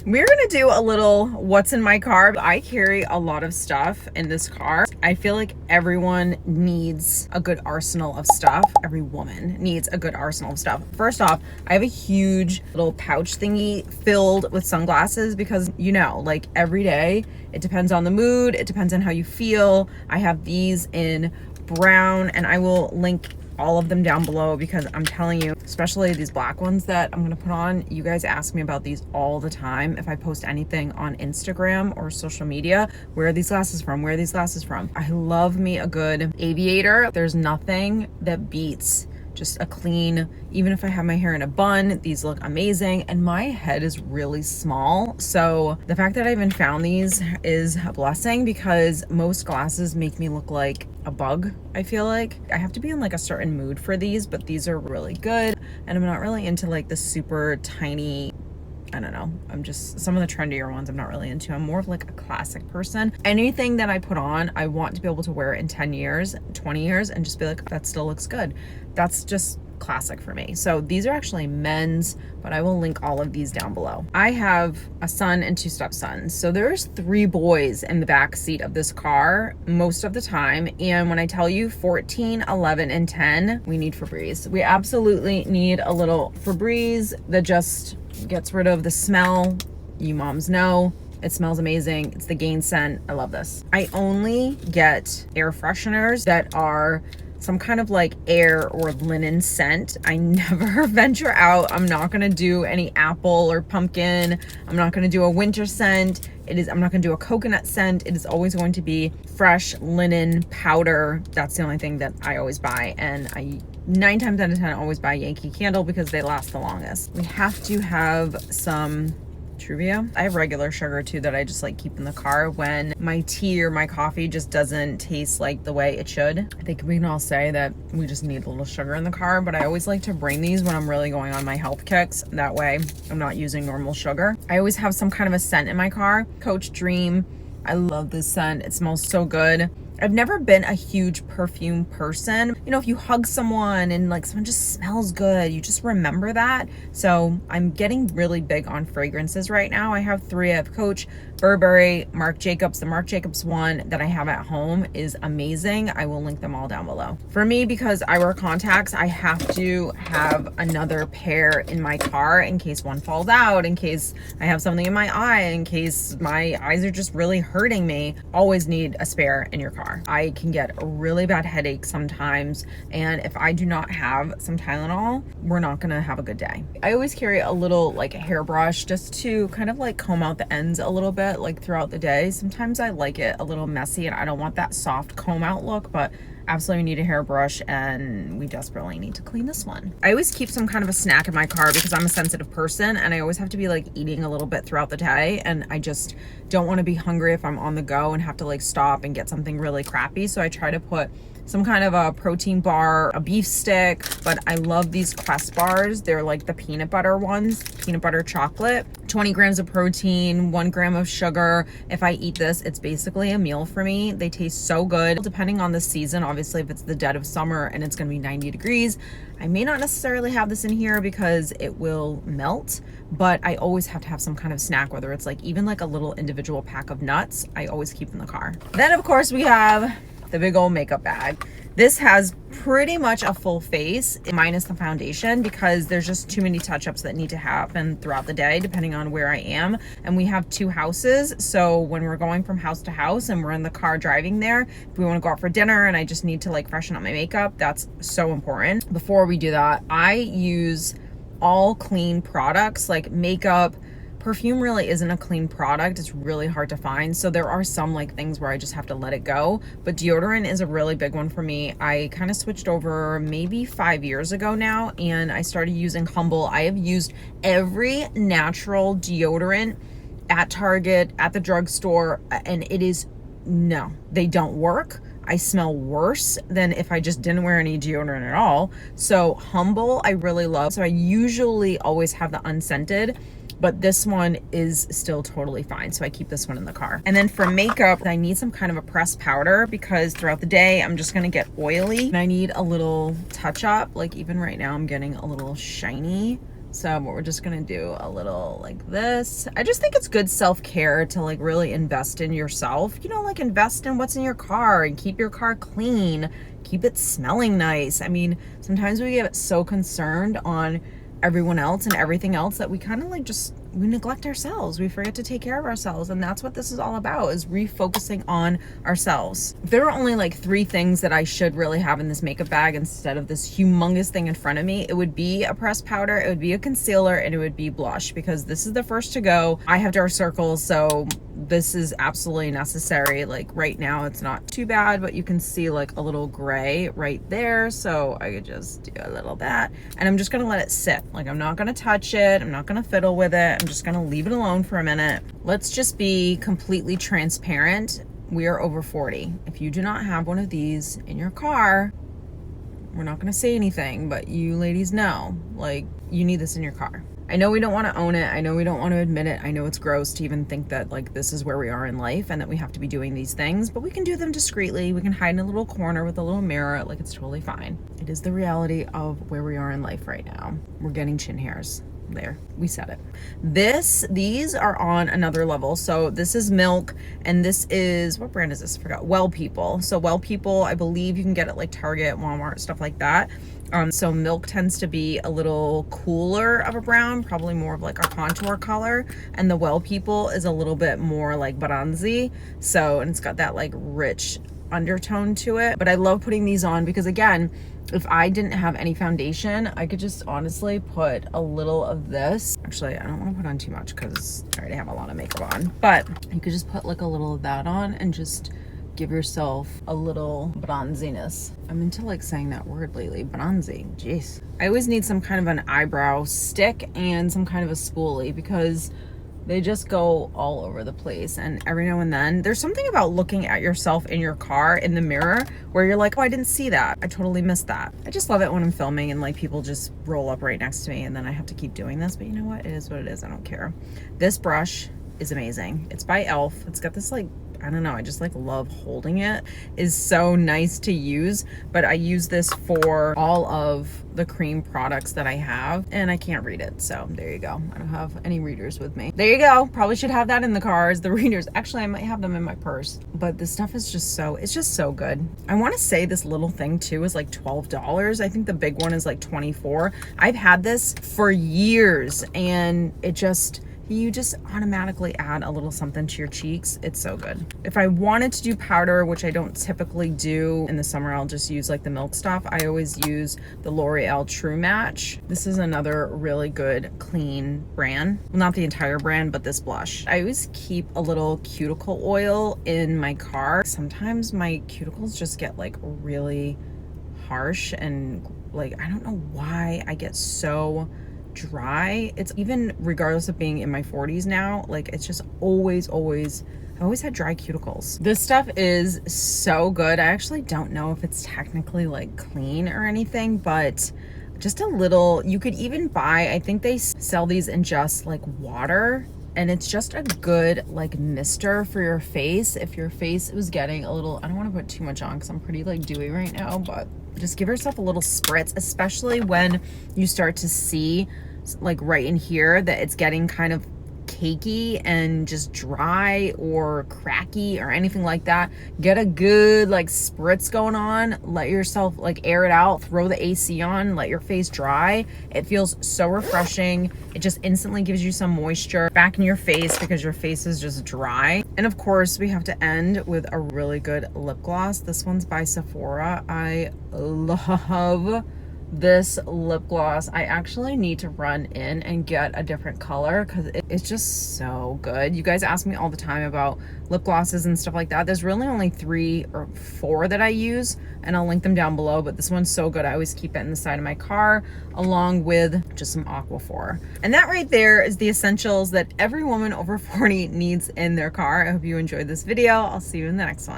We're gonna do a little what's in my car. I carry a lot of stuff in this car. I feel like everyone needs a good arsenal of stuff. Every woman needs a good arsenal of stuff. First off, I have a huge little pouch thingy filled with sunglasses because, you know, like every day, it depends on the mood, it depends on how you feel. I have these in brown, and I will link all of them down below because I'm telling you, especially these black ones that I'm gonna put on, you guys ask me about these all the time. If I post anything on Instagram or social media, where are these glasses from? Where are these glasses from? I love me a good aviator. There's nothing that beats just a clean, even if I have my hair in a bun, these look amazing. And my head is really small. So the fact that I even found these is a blessing because most glasses make me look like a bug. I feel like I have to be in like a certain mood for these, but these are really good. And I'm not really into like the super tiny, I don't know. I'm just, some of the trendier ones I'm not really into. I'm more of like a classic person. Anything that I put on, I want to be able to wear it in 10 years, 20 years, and just be like, that still looks good. That's just classic for me. So these are actually men's, but I will link all of these down below. I have a son and 2 stepsons. So there's 3 boys in the back seat of this car most of the time. And when I tell you 14, 11, and 10, we need Febreze. We absolutely need a little Febreze that just gets rid of the smell. You moms know it smells amazing. It's the Gain scent. I love this. I only get air fresheners that are some kind of like air or linen scent. I never venture out. I'm not gonna do any apple or pumpkin. I'm not gonna do a winter scent. I'm not gonna do a coconut scent. It is always going to be fresh linen powder. That's the only thing that I always buy. And I 9 times out of 10 always buy Yankee Candle because they last the longest. We have to have some Truvia. I have regular sugar too that I just like keep in the car when my tea or my coffee just doesn't taste like the way it should. I think we can all say that we just need a little sugar in the car, but I always like to bring these when I'm really going on my health kicks. That way I'm not using normal sugar. I always have some kind of a scent in my car. Coach Dream. I love this scent. It smells so good. I've never been a huge perfume person. You know, if you hug someone and like someone just smells good, you just remember that. So I'm getting really big on fragrances right now. I have 3. I have Coach, Burberry, Marc Jacobs. The Marc Jacobs one that I have at home is amazing. I will link them all down below. For me, because I wear contacts, I have to have another pair in my car in case one falls out, in case I have something in my eye, in case my eyes are just really hurting me. Always need a spare in your car. I can get a really bad headache sometimes, and if I do not have some Tylenol, we're not gonna have a good day. I always carry a little like a hairbrush just to kind of like comb out the ends a little bit like throughout the day. Sometimes I like it a little messy and I don't want that soft comb out look, but absolutely need a hairbrush and we desperately need to clean this one. I always keep some kind of a snack in my car because I'm a sensitive person and I always have to be like eating a little bit throughout the day, and I just don't want to be hungry if I'm on the go and have to like stop and get something really crappy. So I try to put some kind of a protein bar, a beef stick, but I love these Quest bars. They're like the peanut butter ones, peanut butter chocolate, 20 grams of protein, 1 gram of sugar. If I eat this, it's basically a meal for me. They taste so good. Depending on the season, obviously if it's the dead of summer and it's gonna be 90 degrees, I may not necessarily have this in here because it will melt, but I always have to have some kind of snack, whether it's like even like a little individual pack of nuts, I always keep in the car. Then of course we have the big old makeup bag. This has pretty much a full face minus the foundation because there's just too many touch-ups that need to happen throughout the day depending on where I am. And we have 2 houses, so when we're going from house to house and we're in the car driving there, if we want to go out for dinner and I just need to like freshen up my makeup, that's so important. Before we do that, I use all clean products like makeup. Perfume really isn't a clean product. It's really hard to find. So there are some like things where I just have to let it go. But deodorant is a really big one for me. I kind of switched over maybe 5 years ago now, and I started using Humble. I have used every natural deodorant at Target, at the drugstore, and it is, no, they don't work. I smell worse than if I just didn't wear any deodorant at all. So Humble, I really love. So I usually always have the unscented, but this one is still totally fine. So I keep this one in the car. And then for makeup, I need some kind of a pressed powder because throughout the day, I'm just gonna get oily and I need a little touch up. Like even right now, I'm getting a little shiny. So we're just gonna do a little like this. I just think it's good self-care to like really invest in yourself. You know, like invest in what's in your car and keep your car clean, keep it smelling nice. I mean, sometimes we get so concerned on everyone else and everything else that we kind of like we neglect ourselves. We forget to take care of ourselves. And that's what this is all about, is refocusing on ourselves. If there were only like 3 things that I should really have in this makeup bag instead of this humongous thing in front of me, it would be a pressed powder, it would be a concealer, and it would be blush, because this is the first to go. I have dark circles, so this is absolutely necessary. Like right now it's not too bad, but you can see like a little gray right there, so I could just do a little that, and I'm just gonna let it sit. Like I'm not gonna touch it, I'm not gonna fiddle with it, I'm just gonna leave it alone for a minute. Let's just be completely transparent. We are over 40. If you do not have one of these in your car, we're not gonna say anything, but you ladies know, like, you need this in your car. I know we don't want to own it. I know we don't want to admit it. I know it's gross to even think that like this is where we are in life and that we have to be doing these things, but we can do them discreetly. We can hide in a little corner with a little mirror. Like, it's totally fine. It is the reality of where we are in life right now. We're getting chin hairs. There, we said it. These are on another level. So this is Milk, and this is, what brand is this? I forgot. Well People. So Well People, I believe you can get it like Target, Walmart, stuff like that. So Milk tends to be a little cooler of a brown, probably more of like a contour color, and the Well People is a little bit more like bronzy. So, and it's got that like rich undertone to it. But I love putting these on because, again, if I didn't have any foundation, I could just honestly put a little of this. Actually, I don't want to put on too much because I already have a lot of makeup on, but you could just put like a little of that on and just give yourself a little bronziness. I'm into like saying that word lately, bronzy. Jeez. I always need some kind of an eyebrow stick and some kind of a spoolie because they just go all over the place. And every now and then, there's something about looking at yourself in your car in the mirror where you're like, oh, I didn't see that. I totally missed that. I just love it when I'm filming and like people just roll up right next to me and then I have to keep doing this. But you know what? It is what it is. I don't care. This brush is amazing. It's by e.l.f. It's got this like, I don't know, I just like love holding it. It's so nice to use, but I use this for all of the cream products that I have and I can't read it. So there you go. I don't have any readers with me. There you go. Probably should have that in the car as the readers. Actually, I might have them in my purse, but this stuff is just so, it's just so good. I want to say this little thing too is like $12. I think the big one is like $24. I've had this for years and it just, you just automatically add a little something to your cheeks. It's so good. If I wanted to do powder, which I don't typically do in the summer, I'll just use like the Milk stuff. I always use the L'Oreal True Match. This is another really good clean brand. Well, not the entire brand, but this blush. I always keep a little cuticle oil in my car. Sometimes my cuticles just get like really harsh and like, I don't know why I get so dry. It's even regardless of being in my 40s now, like it's just always I always had dry cuticles. This stuff is so good. I actually don't know if it's technically like clean or anything, but just a little. You could even buy, I think they sell these in just like water, and it's just a good like mister for your face if your face was getting a little, I don't want to put too much on because I'm pretty like dewy right now, but just give yourself a little spritz, especially when you start to see like right in here that it's getting kind of cakey and just dry or cracky or anything like that. Get a good like spritz going on, let yourself like air it out, throw the AC on, let your face dry. It feels so refreshing. It just instantly gives you some moisture back in your face because your face is just dry. And of course we have to end with a really good lip gloss. This one's by Sephora. I love this lip gloss. I actually need to run in and get a different color because it's just so good. You guys ask me all the time about lip glosses and stuff like that. There's really only 3 or 4 that I use, and I'll link them down below, but this one's so good. I always keep it in the side of my car along with just some Aquaphor. And that right there is the essentials that every woman over 40 needs in their car. I hope you enjoyed this video. I'll see you in the next one.